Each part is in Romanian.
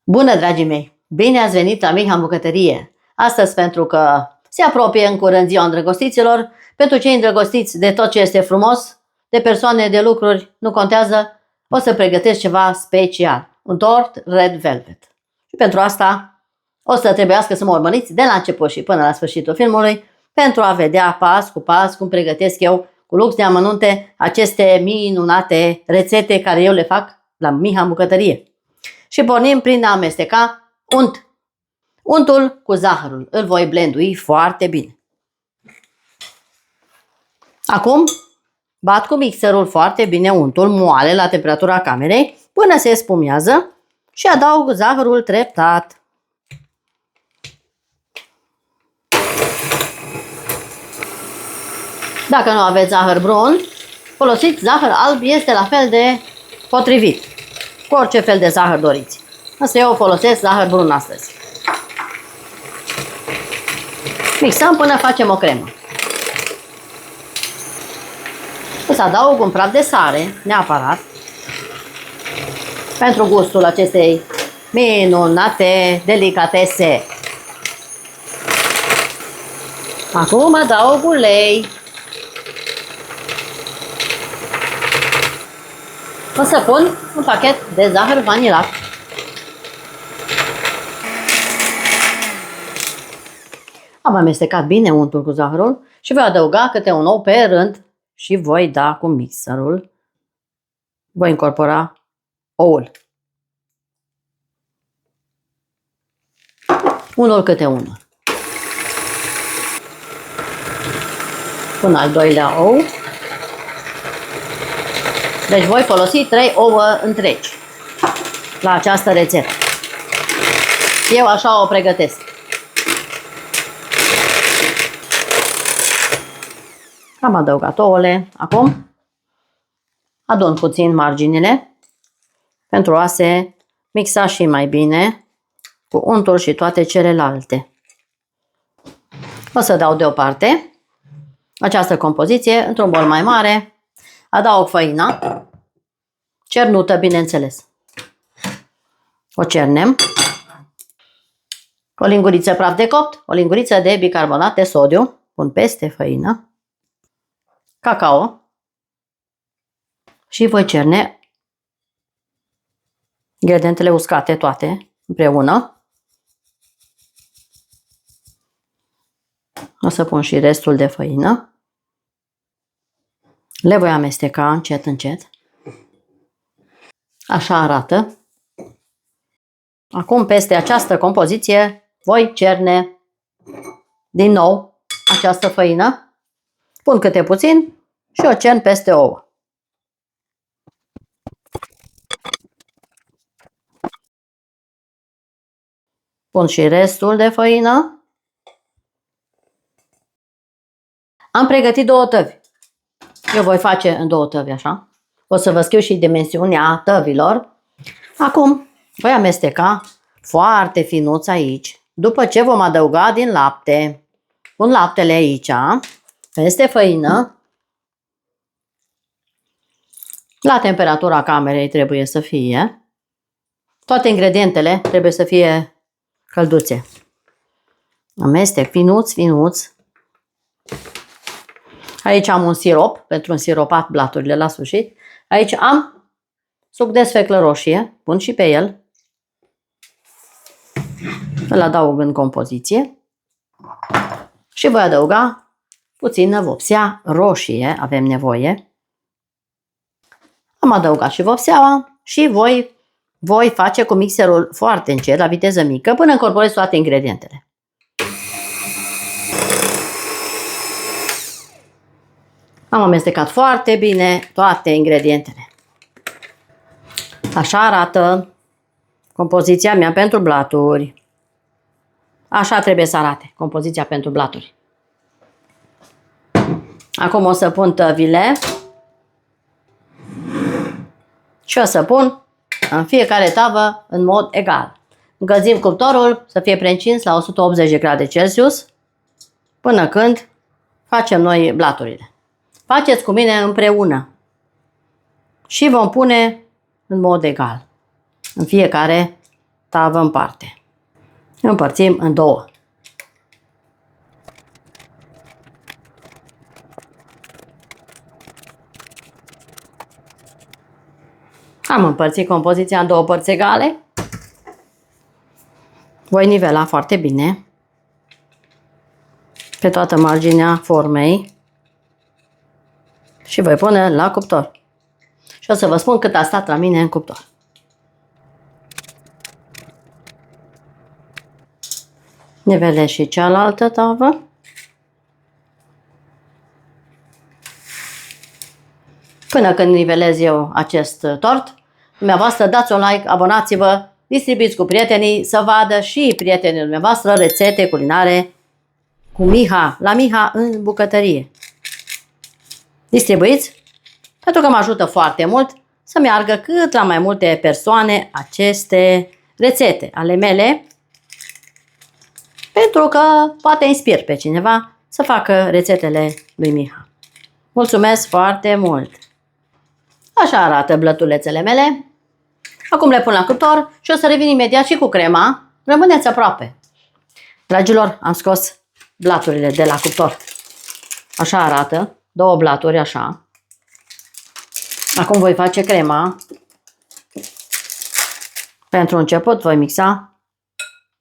Bună, dragii mei! Bine ați venit la Miha în bucătărie! Astăzi, pentru că se apropie în curând ziua îndrăgostiților, pentru cei îndrăgostiți de tot ce este frumos, de persoane, de lucruri, nu contează, o să pregătesc ceva special. Un tort Red Velvet. Și pentru asta o să trebuiască să mă urmăriți de la început și până la sfârșitul filmului pentru a vedea pas cu pas cum pregătesc eu cu lux de amănunte aceste minunate rețete care eu le fac la Miha în bucătărie. Și pornim prin a amesteca unt. Untul cu zahărul. Îl voi blendui foarte bine. Acum bat cu mixerul foarte bine untul moale la temperatura camerei până se spumează și adaug zahărul treptat. Dacă nu aveți zahăr brun, folosiți zahăr alb, este la fel de potrivit. Cu orice fel de zahăr doriți. Însă eu folosesc zahăr brun astăzi. Mixăm până facem o cremă. O să adaug un praf de sare, neapărat, pentru gustul acestei minunate delicatese. Acum adaug ulei. O să pun un pachet de zahăr vanilat. Am amestecat bine untul cu zahărul și voi adăuga câte un ou pe rând și voi da cu mixerul. Voi incorpora oul. Unul câte unul. Pun al doilea ou. Deci voi folosi 3 ouă întregi la această rețetă. Eu așa o pregătesc. Am adăugat ouăle. Acum adun puțin marginile pentru a se mixa și mai bine cu untul și toate celelalte. O să dau deoparte această compoziție într-un bol mai mare. Adaug făina, cernută, bineînțeles. O cernem. O linguriță praf de copt, o linguriță de bicarbonat de sodiu, pun peste făină, cacao și voi cerne ingredientele uscate toate împreună. O să pun și restul de făină. Le voi amesteca încet, încet. Așa arată. Acum, peste această compoziție, voi cerne din nou această făină. Pun câte puțin și o cern peste ouă. Pun și restul de făină. Am pregătit 2 tăvi. Eu voi face în 2 tăvi, așa. O să vă scriu și dimensiunea tăvilor. Acum voi amesteca foarte finuț aici. După ce vom adăuga din lapte. Pun laptele aici, peste făină. La temperatura camerei trebuie să fie. Toate ingredientele trebuie să fie călduțe. Amestec finuț, finuț. Aici am un sirop pentru însiropat blaturile la sfârșit. Aici am suc de sfeclă roșie. Pun și pe el. Îl adaug în compoziție. Și voi adăuga puțină vopsea roșie. Avem nevoie. Am adăugat și vopseaua și voi face cu mixerul foarte încet, la viteză mică, până incorporez toate ingredientele. Am amestecat foarte bine toate ingredientele. Așa arată compoziția mea pentru blaturi. Așa trebuie să arate compoziția pentru blaturi. Acum o să pun tăvile și o să pun în fiecare tavă în mod egal. Încălzim cuptorul să fie preîncins la 180 de grade Celsius până când facem noi blaturile. Faceți cu mine împreună și vom pune în mod egal în fiecare tavă în parte. Împărțim în două. Am împărțit compoziția în două părți egale. Voi nivela foarte bine pe toată marginea formei și voi pune la cuptor. Și o să vă spun cât a stat la mine în cuptor. Nivelez și cealaltă tavă. Până când nivelez eu acest tort, dumneavoastră dați un like, abonați-vă, distribuiți cu prietenii să vadă și prietenii dumneavoastră rețete culinare cu Miha, la Miha în bucătărie. Distribuiți pentru că mă ajută foarte mult să meargă cât la mai multe persoane aceste rețete ale mele, pentru că poate inspir pe cineva să facă rețetele lui Miha. Mulțumesc foarte mult! Așa arată blătulețele mele. Acum le pun la cuptor și o să revin imediat și cu crema. Rămâneți aproape. Dragilor, am scos blaturile de la cuptor. Așa arată, două blaturi așa. Acum voi face crema. Pentru început voi mixa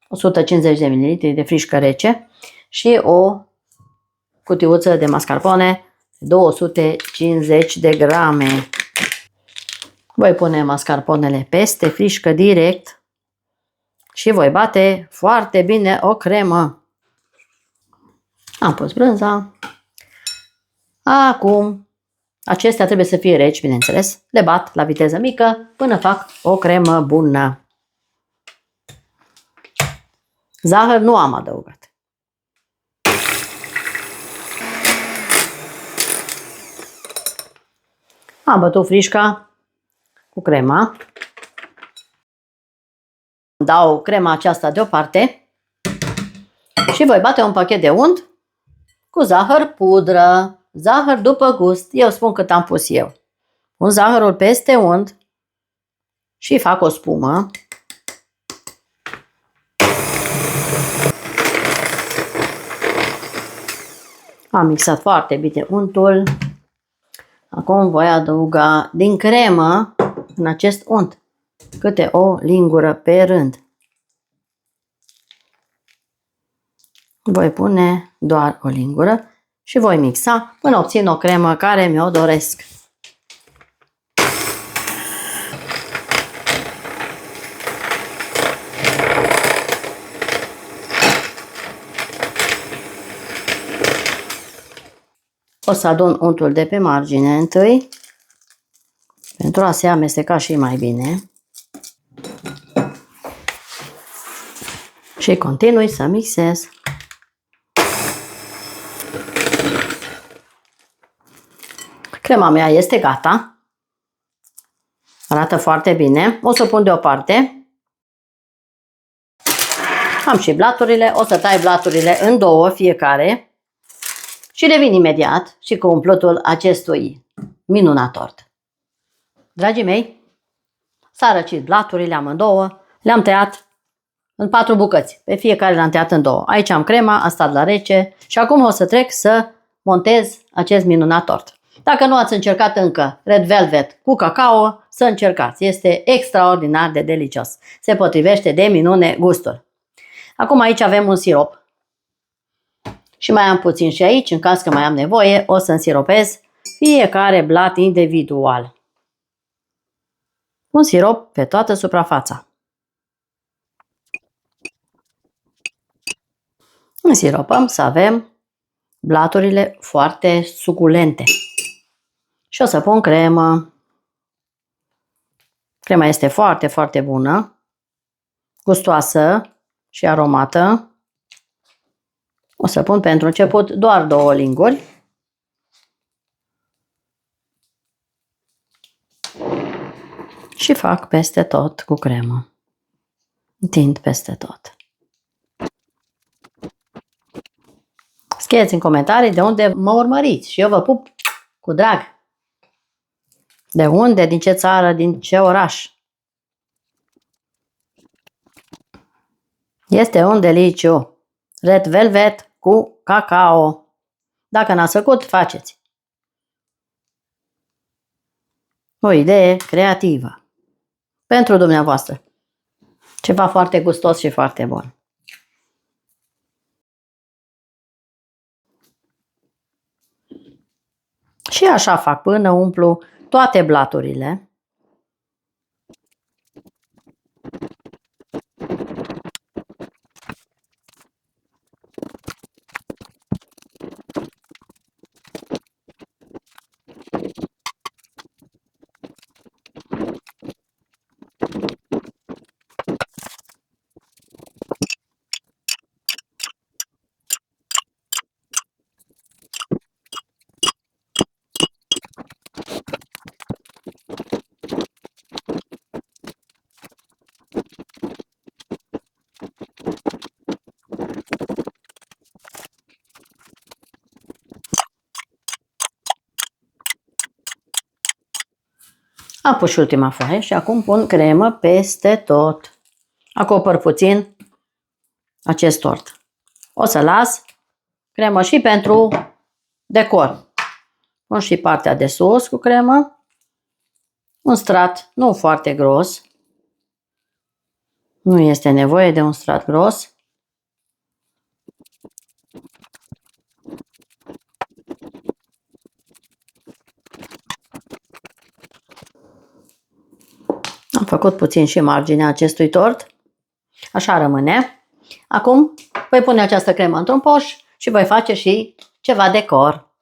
150 de ml de frișcă rece și o cutiuță de mascarpone 250 de grame. Voi pune mascarponele peste frișcă direct și voi bate foarte bine o cremă. Am pus brânza. Acum, acestea trebuie să fie reci, bineînțeles. Le bat la viteză mică până fac o cremă bună. Zahăr nu am adăugat. Am bătut frișca cu crema. Dau crema aceasta deoparte și voi bate un pachet de unt cu zahăr pudră, zahăr după gust. Eu spun cât am pus eu. Pun zahărul peste unt și fac o spumă. Am mixat foarte bine untul. Acum voi adăuga din cremă în acest unt câte o lingură pe rând. Voi pune doar o lingură și voi mixa până obțin o cremă care mi-o doresc. O să adun untul de pe margine întâi pentru a se amesteca și mai bine. Și continui să mixez. Crema mea este gata. Arată foarte bine. O să o pun deoparte. Am și blaturile. O să tai blaturile în două fiecare. Și revin imediat și cu umplutul acestui minunat tort. Dragii mei, s-a răcit blaturile amândouă. Le-am tăiat în 4 bucăți. Pe fiecare le-am tăiat în două. Aici am crema, a stat la rece și acum o să trec să montez acest minunat tort. Dacă nu ați încercat încă Red Velvet cu cacao, să încercați. Este extraordinar de delicios. Se potrivește de minune gustul. Acum aici avem un sirop. Și mai am puțin și aici, în caz că mai am nevoie, o să însiropez fiecare blat individual. Un sirop pe toată suprafața. Însiropăm să avem blaturile foarte suculente. Și o să pun cremă. Crema este foarte, foarte bună, gustoasă și aromată. O să pun pentru început doar 2 linguri. Și fac peste tot cu cremă. Întind peste tot. Scrieți în comentarii de unde mă urmăriți și eu vă pup cu drag. De unde, din ce țară, din ce oraș. Este un deliciu. Red velvet cu cacao. Dacă n-ați făcut, faceți. O idee creativă. Pentru dumneavoastră. Ceva foarte gustos și foarte bun. Și așa fac până umplu toate blaturile. Am pus și ultima foaie și acum pun cremă peste tot. Acopăr puțin acest tort. O să las cremă și pentru decor. Pun și partea de sus cu cremă. Un strat nu foarte gros. Nu este nevoie de un strat gros. Am făcut puțin și marginea acestui tort. Așa rămâne. Acum voi pune această cremă într-un poș și voi face și ceva decor.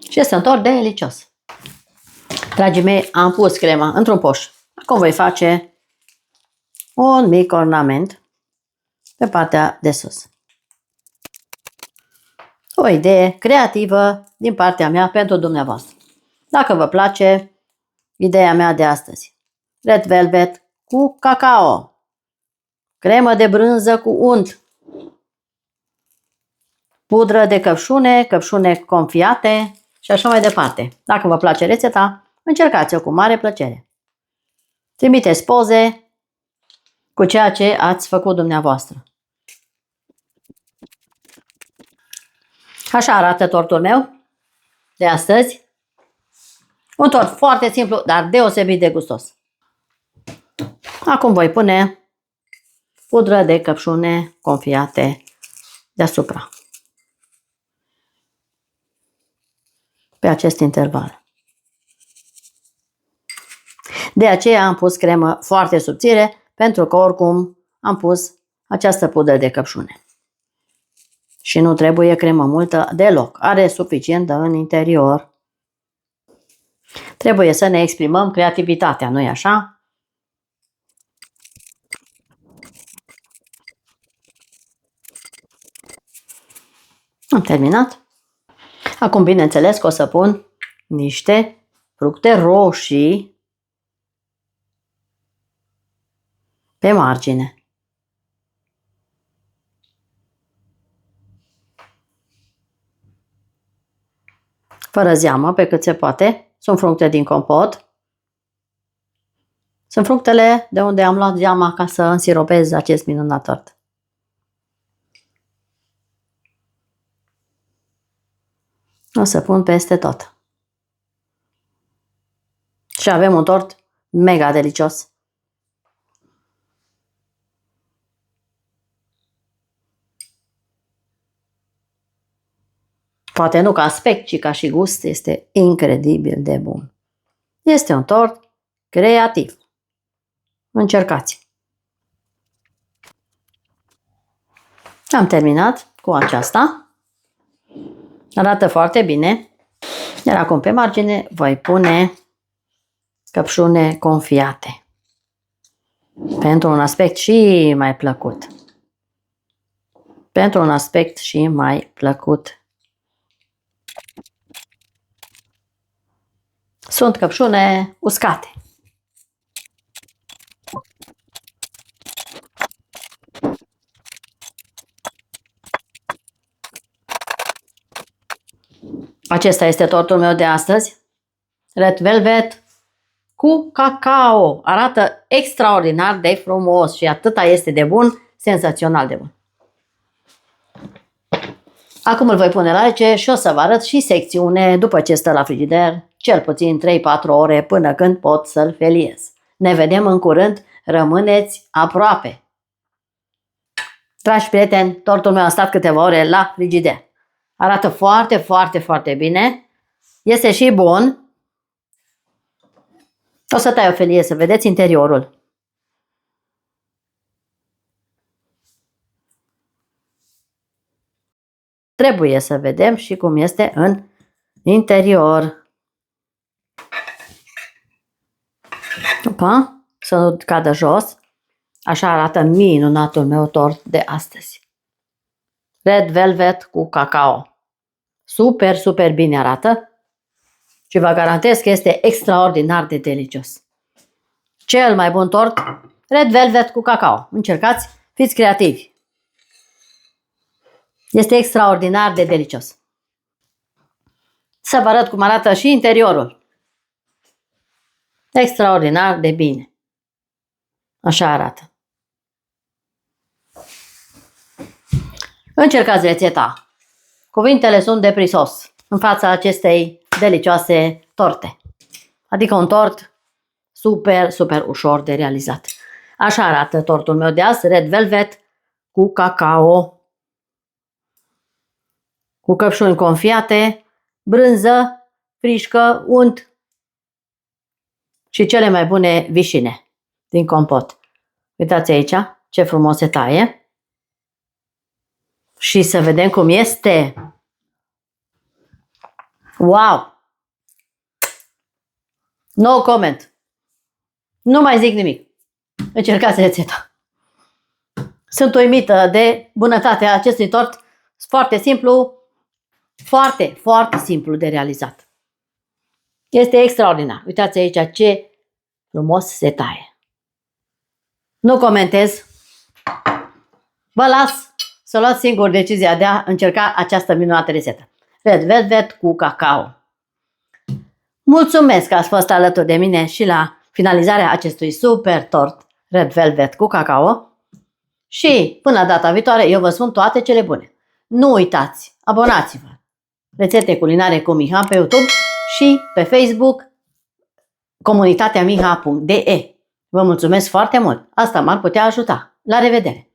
Și este un tort delicios. Dragii mei, am pus crema într-un poș. Acum voi face un mic ornament pe partea de sus. O idee creativă din partea mea pentru dumneavoastră. Dacă vă place ideea mea de astăzi. Red velvet cu cacao. Cremă de brânză cu unt. Pudră de căpșune, căpșune confiate și așa mai departe. Dacă vă place rețeta, încercați-o cu mare plăcere. Trimiteți poze cu ceea ce ați făcut dumneavoastră. Așa arată tortul meu de astăzi. Un tort foarte simplu, dar deosebit de gustos. Acum voi pune pudră de căpșune confiate deasupra. Pe acest interval. De aceea am pus cremă foarte subțire, pentru că oricum am pus această pudră de căpșune. Și nu trebuie cremă multă deloc. Are suficientă în interior. Trebuie să ne exprimăm creativitatea, nu-i așa? Am terminat. Acum, bineînțeles că o să pun niște fructe roșii pe margine. Fără zeamă, pe cât se poate. Sunt fructe din compot. Sunt fructele de unde am luat zeama ca să însiropez acest minunat tort. O să pun peste tot. Și avem un tort mega delicios. Poate nu ca aspect, ci ca și gust, este incredibil de bun. Este un tort creativ. Încercați! Am terminat cu aceasta. Arată foarte bine. Iar acum pe margine voi pune căpșune confiate. Pentru un aspect și mai plăcut. Pentru un aspect și mai plăcut. Sunt căpșune uscate. Acesta este tortul meu de astăzi. Red velvet cu cu cacao. Arată extraordinar de frumos și atâta este de bun, senzațional de bun. Acum îl voi pune la rece și o să vă arăt și secțiune după ce stă la frigider, cel puțin 3-4 ore până când pot să-l feliez. Ne vedem în curând, rămâneți aproape. Dragi prieteni, tortul meu a stat câteva ore la frigider. Arată foarte, foarte, foarte bine. Este și bun. O să tai o felie să vedeți interiorul. Trebuie să vedem și cum este în interior. Opa, să nu cadă jos. Așa arată minunatul meu tort de astăzi. Red Velvet cu cacao. Super, super bine arată și vă garantez că este extraordinar de delicios. Cel mai bun tort, Red Velvet cu cacao. Încercați, fiți creativi. Este extraordinar de delicios. Să vă arăt cum arată și interiorul. Extraordinar de bine. Așa arată. Încercați rețeta. Cuvintele sunt de prisos în fața acestei delicioase torte. Adică un tort super, super ușor de realizat. Așa arată tortul meu de azi, Red Velvet cu cacao, cu căpșuni confiate, brânză, frișcă, unt și cele mai bune vișine din compot. Uitați aici ce frumos se taie. Și să vedem cum este. Wow! No comment. Nu mai zic nimic. Încercați rețeta. Sunt uimită de bunătatea acestui tort. Foarte simplu, foarte, foarte simplu de realizat. Este extraordinar. Uitați aici ce frumos se taie. Nu comentez. Vă las să luați singur decizia de a încerca această minunată rețetă. Red Velvet cu cacao. Mulțumesc că ați fost alături de mine și la finalizarea acestui super tort Red Velvet cu cacao. Și până data viitoare eu vă spun toate cele bune. Nu uitați, abonați-vă. Rețete culinare cu Miha pe YouTube și pe Facebook comunitatea miha.de. Vă mulțumesc foarte mult. Asta m-ar putea ajuta. La revedere!